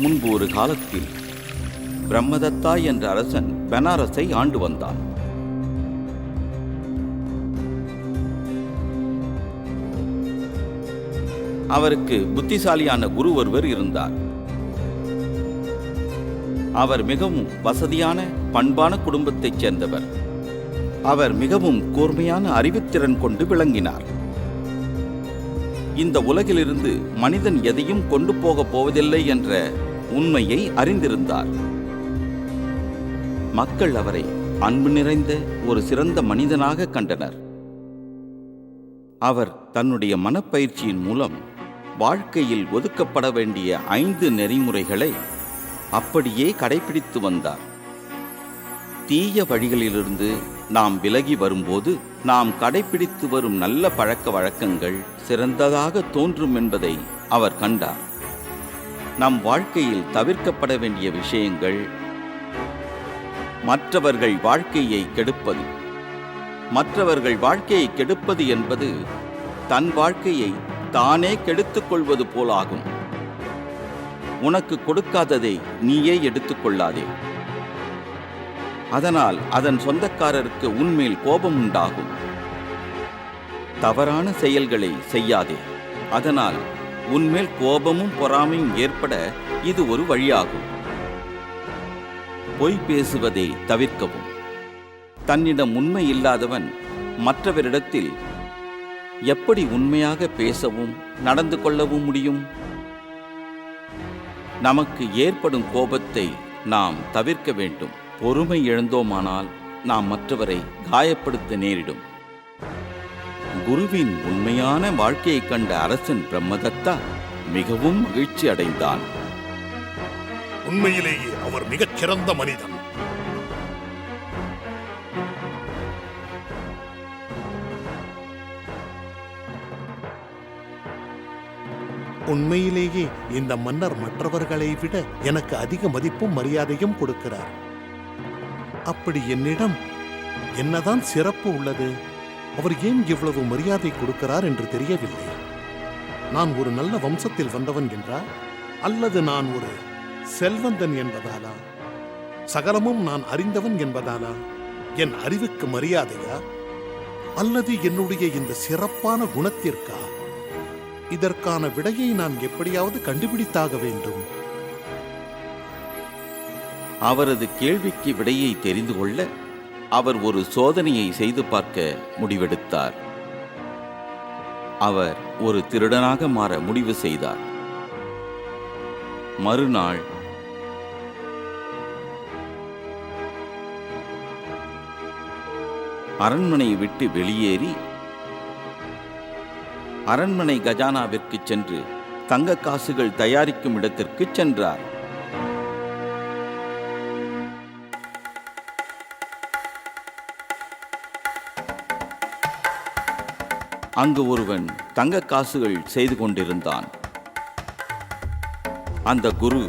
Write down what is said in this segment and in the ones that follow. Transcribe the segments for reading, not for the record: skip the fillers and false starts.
முன்பு ஒரு காலத்தில் பிரம்மதத்தா என்ற அரசன் பனாரஸை ஆண்டு வந்தான். அவருக்கு புத்திசாலியான குரு ஒருவர் இருந்தார். அவர் மிகவும் வசதியான பண்பான குடும்பத்தைச் சேர்ந்தவர். அவர் மிகவும் கூர்மையான அறிவுத்திறன் கொண்டு விளங்கினார். இந்த உலகிலிருந்து மனிதன் எதையும் கொண்டு போகப் போவதில்லை என்ற உண்மையை அறிந்திருந்தார். மக்கள் அவரை அன்பு நிறைந்த ஒரு சிறந்த மனிதனாக கண்டனர். அவர் தன்னுடைய மனப்பயிற்சியின் மூலம் வாழ்க்கையில் ஒதுக்கப்பட வேண்டிய 5 நெறிமுறைகளை அப்படியே கடைபிடித்து வந்தார். தீய வழிகளிலிருந்து நாம் விலகி வரும்போது நாம் கடைபிடித்து வரும் நல்ல பழக்க வழக்கங்கள் சிறந்ததாக தோன்றும் என்பதை அவர் கண்டார். நம் வாழ்க்கையில் தவிர்க்கப்பட வேண்டிய விஷயங்கள் மற்றவர்கள் வாழ்க்கையை கெடுப்பது. மற்றவர்கள் வாழ்க்கையை கெடுப்பது என்பது தன் வாழ்க்கையை தானே கெடுத்துக் கொள்வது போலாகும். உனக்கு கொடுக்காததை நீயே எடுத்துக்கொள்ளாதே. அதனால் அதன் சொந்தக்காரருக்கு உன்மேல் கோபம் உண்டாகும். தவறான செயல்களை செய்யாதே. அதனால் உன்மேல் கோபமும் பொறாமையும் ஏற்பட இது ஒரு வழியாகும். பொய் பேசுவதை தவிர்க்கவும். தன்னிடம் உண்மை இல்லாதவன் மற்றவரிடத்தில் எப்படி உண்மையாக பேசவும் நடந்து கொள்ளவும் முடியும்? நமக்கு ஏற்படும் கோபத்தை நாம் தவிர்க்க வேண்டும். பொறுமை இழந்தோமானால் நாம் மற்றவரை காயப்படுத்த நேரிடும். குருவின் உண்மையான வாழ்க்கையை கண்ட அரசன் பிரம்மதத்தா மிகவும் மகிழ்ச்சி அடைந்தான். உண்மையிலேயே அவர் மிகச் சிறந்த மனிதன். உண்மையிலேயே இந்த மன்னர் மற்றவர்களை விட எனக்கு அதிக மதிப்பும் மரியாதையும் கொடுக்கிறார். அப்படி என்னிடம் என்னதான் சிறப்பு உள்ளது? அவர் ஏன் இவ்வளவு மரியாதை கொடுக்கிறார் என்று தெரியவில்லை. நான் ஒரு நல்ல வம்சத்தில் வந்தவன் என்றா, அல்லது நான் ஒரு செல்வந்தன் என்பதாலா, சகலமும் நான் அறிந்தவன் என்பதாலா என் அறிவுக்கு மரியாதையா, அல்லது என்னுடைய இந்த சிறப்பான குணத்திற்கா? இதற்கான விடையை நான் எப்படியாவது கண்டுபிடித்தாக வேண்டும். அவரது கேள்விக்கு விடையை தெரிந்து கொள்ள அவர் ஒரு சோதனையை செய்து பார்க்க முடிவெடுத்தார். அவர் ஒரு திருடனாக மாற முடிவு செய்தார். மறுநாள் அரண்மனையை விட்டு வெளியேறி அரண்மனை கஜானாவிற்கு சென்று தங்க காசுகள் தயாரிக்கும் இடத்திற்கு சென்றார். அங்கு ஒருவன் தங்க காசுகள் செய்து கொண்டிருந்தான். அந்த குரு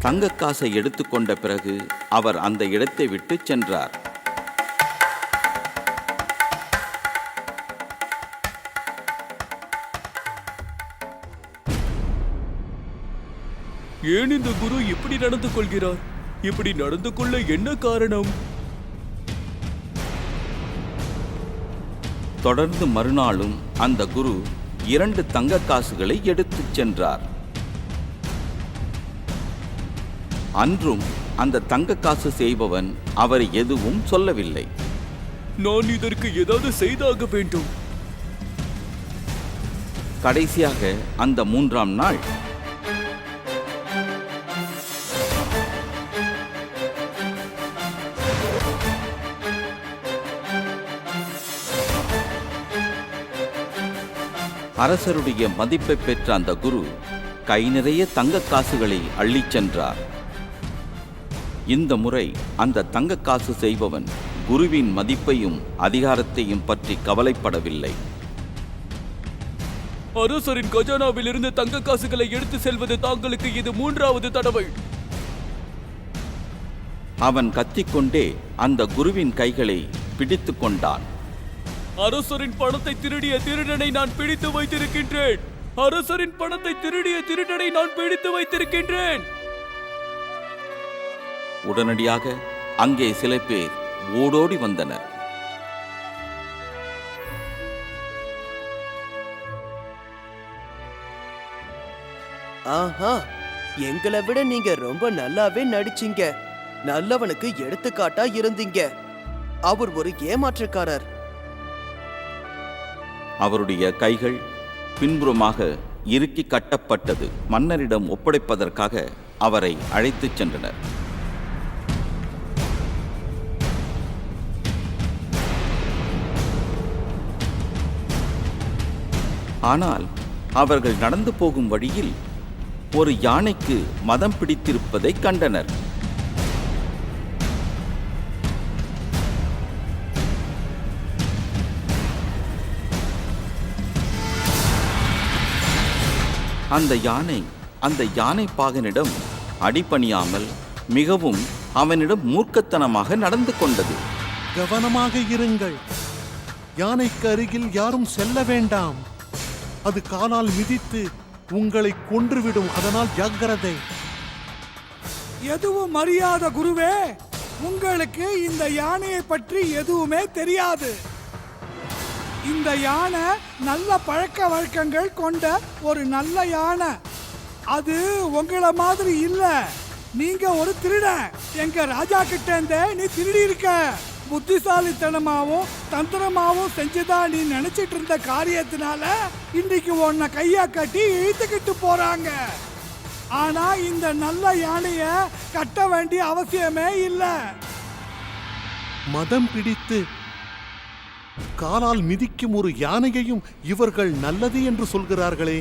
தங்க காசை எடுத்துக்கொண்ட பிறகு அவர் அந்த இடத்தை விட்டு சென்றார். ஏன் இந்த குரு இப்படி நடந்து கொள்கிறார்? இப்படி நடந்து கொள்ள என்ன காரணம்? தொடர்ந்து மறுநாளும் அந்த குரு 2 தங்க காசுகளை எடுத்துச் சென்றார். அன்றும் அந்த தங்க காசு செய்பவன் அவர் எதுவும் சொல்லவில்லை. நான் இதற்கு ஏதாவது செய்தாக வேண்டும். கடைசியாக அந்த 3ஆம் நாள் அரசருடைய மதிப்பை பெற்ற அந்த குரு கை நிறைய தங்க காசுகளை அள்ளிச் சென்றார். இந்த முறை அந்த தங்க காசு செய்பவன் குருவின் மதிப்பையும் அதிகாரத்தையும் பற்றி கவலைப்படவில்லை. அரசரின் கஜானாவில் இருந்து தங்க காசுகளை எடுத்து செல்வது தாங்களுக்கு இது 3வது தடவை. அவன் கத்திக்கொண்டே அந்த குருவின் கைகளை பிடித்து கொண்டான். அரசரின் பணத்தை திருடிய திருடனை நான் பிடித்து வைத்திருக்கின்றேன். அரசரின் பணத்தை திருடிய திருடனை நான் பிடித்து வைத்திருக்கின்றேன். உடனடியாக அங்கே சில பேர் ஓடோடி வந்தனர். ஆஹா, எங்களை விட நீங்க ரொம்ப நல்லாவே நடிச்சீங்க. நல்லவனுக்கு எடுத்துக்காட்டா இருந்தீங்க. அவர் ஒரு ஏமாற்றுக்காரர். அவருடைய கைகள் பின்புறமாக இறுக்கி கட்டப்பட்டது. மன்னரிடம் ஒப்படைப்பதற்காக அவரை அழைத்துச் சென்றனர். ஆனால் அவர்கள் நடந்து போகும் வழியில் ஒரு யானைக்கு மதம் பிடித்திருப்பதை கண்டனர். அந்த யானை பாகனிடம் அடிபணியாமல் மிகவும் அவனிடம் மூர்க்கத்தனமாக நடந்து கொண்டது. கவனமாக இருங்கள். யானைக்கு அருகில் யாரும் செல்ல வேண்டாம். அது காலால் மிதித்து உங்களை கொன்றுவிடும். அதனால் ஜாக்கிரதை. எதுவும் அறியாத குருவே, உங்களுக்கு இந்த யானையை பற்றி எதுவுமே தெரியாது. இந்த யானை நல்ல பழக்க வழக்கங்கள் கொண்ட ஒரு நல்ல யானை. அது உங்களை மாதிரி இல்ல. நீங்க ஒரு திருடன். எங்க ராஜா கிட்ட இருந்தே நீ திருடி இருக்க. புத்திசாலித்தனமாவும் தந்திரமாவும் செஞ்சுதான் நீ நினைச்சிட்டு இருந்த காரியத்தினால இன்னைக்கு உன்னை கையா கட்டி இழுத்துக்கிட்டு போறாங்க. ஆனா இந்த நல்ல யானைய கட்ட வேண்டிய அவசியமே இல்ல. மதம் பிடித்து காலால் மிதிக்கும் ஒரு யானையையும் இவர்கள் நல்லது என்று சொல்கிறார்களே.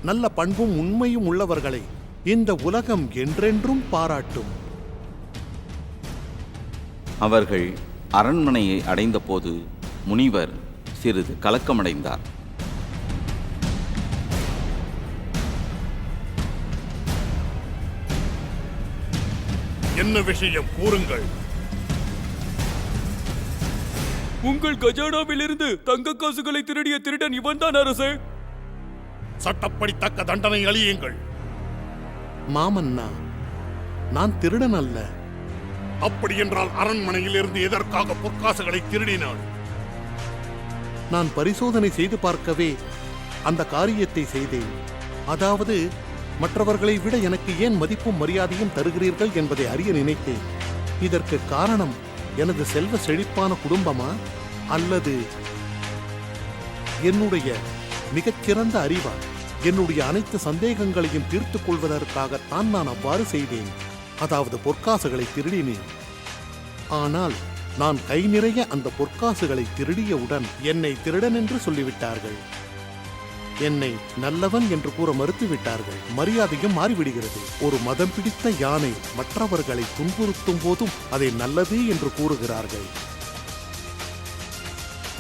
நல்ல பண்பும் உண்மையும் உள்ளவர்களை இந்த உலகம் என்றென்றும் பாராட்டும். அவர்கள் அரண்மனையை அடைந்தபோது முனிவர் சிறிது கலக்கமடைந்தார். என்ன விஷயம் கூறுங்கள். உங்கள் கஜானாவிலிருந்து தங்க காசுகளை திருடிய திருடன் இவன்தான் அரசே. சட்டப்படி தக்க தண்டனை அளியுங்கள். மாமன்னா, நான் திருடன் அல்ல. அப்படி என்றால் அரண்மனையில் இருந்து எதற்காக பொற்காசுகளை திருடினாள்? நான் பரிசோதனை செய்து பார்க்கவே அந்த காரியத்தை செய்தேன். அதாவது மற்றவர்களை விட எனக்கு ஏன் மதிப்பும் மரியாதையும் தருகிறீர்கள் என்பதை அறிய நினைத்தேன். இதற்கு காரணம் எனது செல்வ செழிப்பான குடும்பமா அல்லது என்னுடைய மிகச்சிறந்த அறிவா? என்னுடைய அனைத்து சந்தேகங்களையும் தீர்த்துக் கொள்வதற்காகத்தான் நான் அவ்வாறு செய்தேன். அதாவது பொற்காசுகளை திருடினேன். ஆனால் நான் கை நிறைய அந்த பொற்காசுகளை திருடியவுடன் என்னை திருடன் என்று சொல்லிவிட்டார்கள். என்னை நல்லவன் என்று கூற மறுத்துவிட்டார்கள். மரியாதையும் மாறிவிடுகிறது. ஒரு மதம் பிடித்த யானை மற்றவர்களை துன்புறுத்தும் போதும் அதை நல்லது என்று கூறுகிறார்கள்.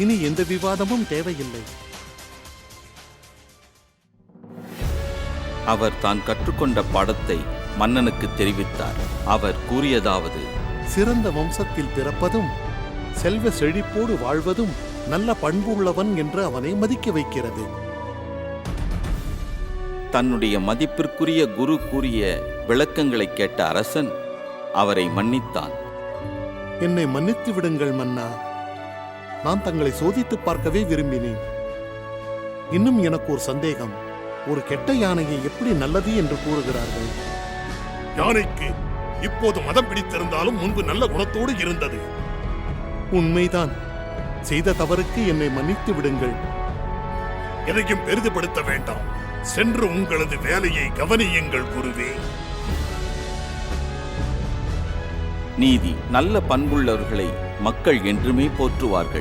இனி எந்த விவாதமும் தேவையில்லை. அவர் தான் கற்றுக்கொண்ட பாடத்தை மன்னனுக்கு தெரிவித்தார். அவர் கூறியதாவது: சிறந்த வம்சத்தில் பிறப்பதும் செல்வ செழிப்போடு வாழ்வதும் நல்ல பண்பு உள்ளவன் என்று அவனை மதிக்க வைக்கிறது. தன்னுடைய மதிப்பிற்குரிய குரு கூறிய விளக்கங்களை கேட்ட அரசன் அவரை மன்னித்தான். என்னை மன்னித்து விடுங்கள் மன்னா. நான் தங்களை சோதித்து பார்க்கவே விரும்பினேன். இன்னும் எனக்கு ஒரு சந்தேகம். ஒரு கெட்ட யானையை எப்படி நல்லது என்று கூறுகிறார்கள்? யானைக்கு இப்போது மதம் பிடித்திருந்தாலும் முன்பு நல்ல குணத்தோடு இருந்தது. உண்மைதான். செய்த தவறுக்கு என்னை மன்னித்து விடுங்கள். எதையும் பெரிதுபடுத்த வேண்டாம். சென்று உங்களது வேலையை கவனியுங்கள் குருவே. நீதி நல்ல பண்புள்ளவர்களை மக்கள் என்றுமே போற்றுவார்கள்.